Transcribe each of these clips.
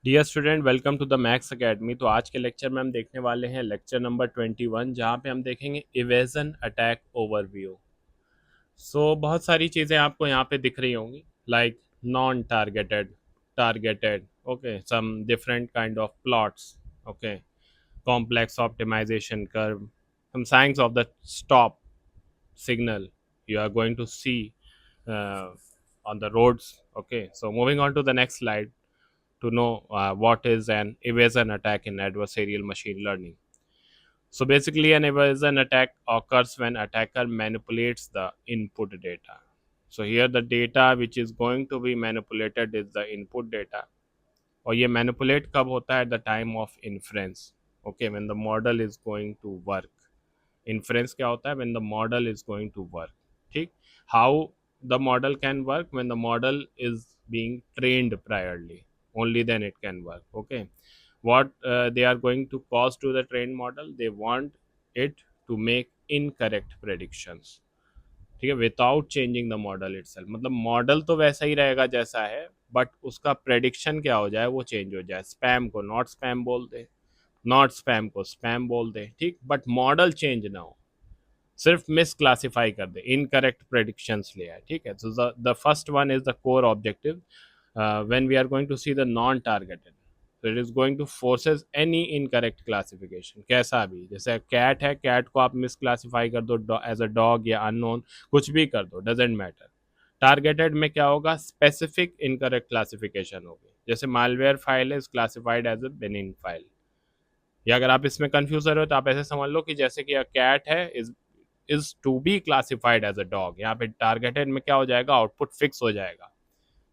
Dear student, welcome to the maths academy. तो आज के लेक्चर में हम देखने वाले हैं लेक्चर नंबर 21, जहाँ पे हम देखेंगे इवेजन अटैक ओवरव्यू। बहुत सारी चीज़ें आपको यहाँ पे दिख रही होंगी, like non targeted, targeted, okay, some different kind of plots, okay, complex optimization curve, some signs of the stop signal you are going to see uh, on the roads. Okay, so moving on to the next slide to know what is an evasion attack in adversarial machine learning. So basically, an evasion attack occurs when attacker manipulates the input data. So here the data which is going to be manipulated is the input data. और ये manipulate कब होता है? At the time of inference, okay, when the model is going to work. Inference क्या होता है? When the model is going to work. ठीक, how the model can work? When the model is being trained priorly, only then it can work. Okay, what they are going to cause to the trained model? They want it to make incorrect predictions, ठीक है, without changing the model itself. मतलब model तो वैसा ही रहेगा जैसा है, but उसका prediction क्या हो जाए? वो चेंज हो जाए। स्पैम को नॉट स्पैम बोल दे, नॉट स्पैम को स्पैम बोल दे, ठीक, बट मॉडल चेंज ना हो, सिर्फ मिस क्लासीफाई कर दे, इनकरेक्ट प्रेडिक्शंस ले आए। ठीक है, तो the first one is the core objective when we are going to see the non targeted. तो it is going to forces any incorrect classification, कैसा भी, जैसे कैट है, कैट को आप मिस क्लासीफाई कर दो एज अ डॉग या अननोन, कुछ भी कर दो, डजेंट मैटर। टारगेटेड में क्या होगा? स्पेसिफिक इनकरेक्ट क्लासिफिकेशन होगी। जैसे malware file is classified as a benign file, या अगर आप इसमें कंफ्यूज हो रहे हो तो आप ऐसे समझ लो कि जैसे कि कैट है is to be classified as a dog, यहाँ पे टारगेटेड में क्या हो जाएगा? आउटपुट फिक्स हो जाएगा।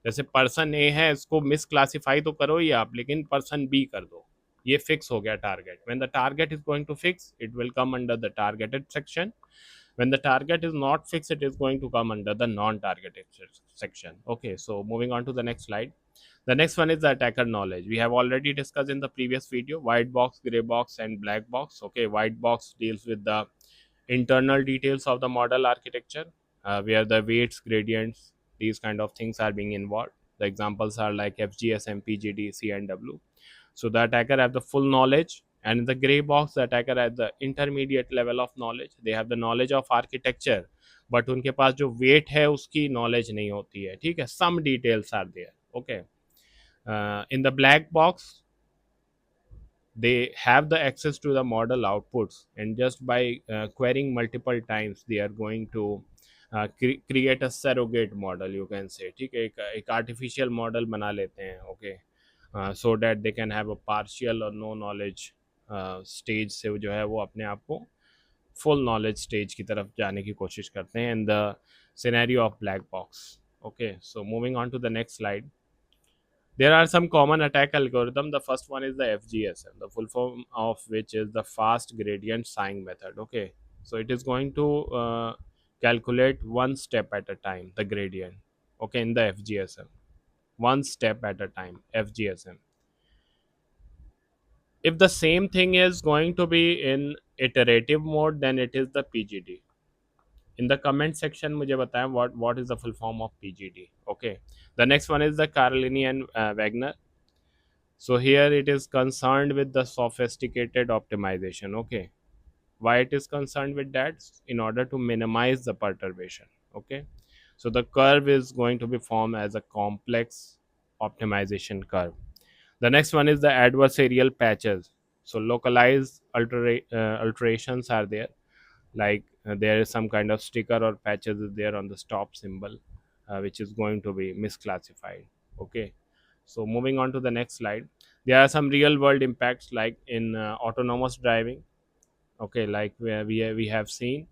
जैसे पर्सन ए है, इसको मिस क्लासीफाई तो करो ही आप, लेकिन पर्सन बी कर दो, ये फिक्स हो गया target. When the target is going to fix, it will come under the targeted section. When the target is not fixed, it is going to come under the non-targeted section. Okay, so moving on to the next slide. The next one is the attacker knowledge. We have already discussed in the previous video white box, gray box, and black box. Okay, white box deals with the internal details of the model architecture, where the weights, gradients, these kind of things are being involved. The examples are like FGS, MPGD, CNW. So the attacker have the full knowledge, and in the gray box, the attacker at the intermediate level of knowledge. They have the knowledge of architecture, but उनके पास जो weight है उसकी knowledge नहीं होती है। ठीक है, some details are there. Okay, in the black box, they have the access to the model outputs, and just by querying multiple times, they are going to create a surrogate model, you can say। ठीक है, एक artificial model बना लेते हैं। Okay, so that they can have a partial or no knowledge stage से जो है वो अपने आप को full knowledge stage की तरफ जाने की कोशिश करते हैं in the scenario of black box. Okay, so moving on to the next slide. There are some common attack algorithm. The first one is the FGSM, the full form of which is the fast gradient sighing method. Okay, so it is going to calculate one step at a time the gradient. Okay, in the FGSM, one step at a time, FGSM. If the same thing is going to be in iterative mode, then it is the PGD. In the comment section मुझे बताएं what is the full form of PGD. Okay, the next one is the Carlini and Wagner. So here it is concerned with the sophisticated optimization. Okay, why it is concerned with that? In order to minimize the perturbation. Okay, so the curve is going to be formed as a complex optimization curve. The next one is the adversarial patches. So localized alterations are there, like there is some kind of sticker or patches is there on the stop symbol, which is going to be misclassified. Okay, so moving on to the next slide. There are some real world impacts, like in autonomous driving. Okay, like where we have seen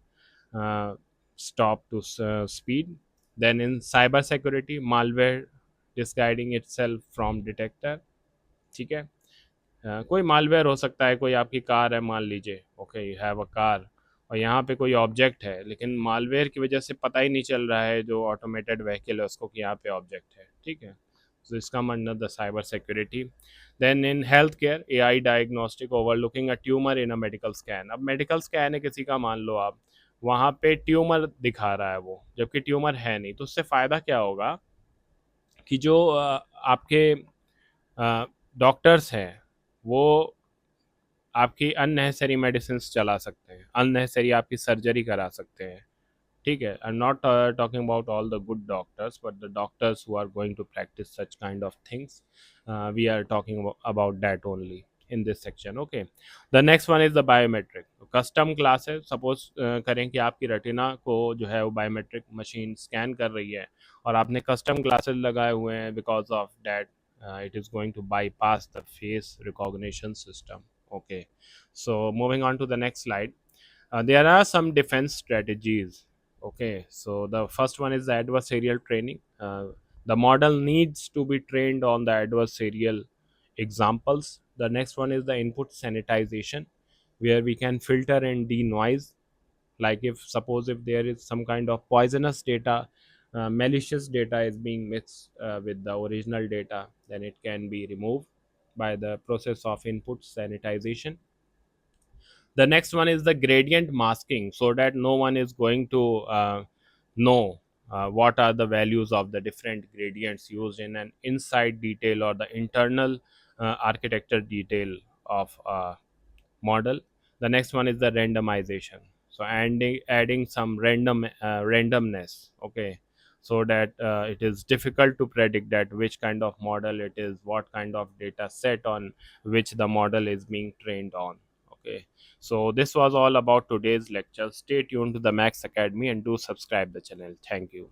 uh, stop to speed. Then in cyber security, malware disguising itself from detector. ठीक है, कोई malware हो सकता है, कोई आपकी car है मान लीजिए, okay, you have a car, और यहाँ पे कोई ऑब्जेक्ट है, लेकिन मालवेयर की वजह से पता ही नहीं चल रहा है जो ऑटोमेटेड व्हीकल है उसको कि यहाँ पे ऑब्जेक्ट है। ठीक है, तो इसका मतलब the cyber security. Then in health care, AI diagnostic overlooking a tumour in a medical scan. अब मेडिकल स्कैन है किसी का, मान लो आप, वहाँ पे ट्यूमर दिखा रहा है वो, जबकि ट्यूमर है नहीं, तो उससे फ़ायदा क्या होगा कि जो आपके डॉक्टर्स हैं वो आपकी अननेसेसरी मेडिसिन चला सकते हैं, अननेसेसरी आपकी सर्जरी करा सकते हैं, ठीक है। I am not talking about all the good doctors, but the doctors who are going to practise such kind of things, we are talking about that only in this section, okay. The next one is the biometric custom classes. Suppose करें कि आपकी retina को जो है वो biometric machine scan कर रही है और आपने कस्टम ग्लासेस लगाए हुए हैं, because of that it is going to bypass the face recognition system, okay। So moving on to the next slide, there are some defense strategies, okay। So the first one is the adversarial training. The model needs to be trained on the adversarial examples. The next one is the input sanitization, where we can filter and denoise. Like if suppose if there is some kind of poisonous data, malicious data is being mixed with the original data, then it can be removed by the process of input sanitization. The next one is the gradient masking, so that no one is going to know what are the values of the different gradients used in an inside detail or the internal architecture detail of model. The next one is the randomization. So adding some randomness, okay, so that it is difficult to predict that which kind of model it is, what kind of data set on which the model is being trained on, okay. So this was all about today's lecture. Stay tuned to the Max Academy and do subscribe the channel. Thank you.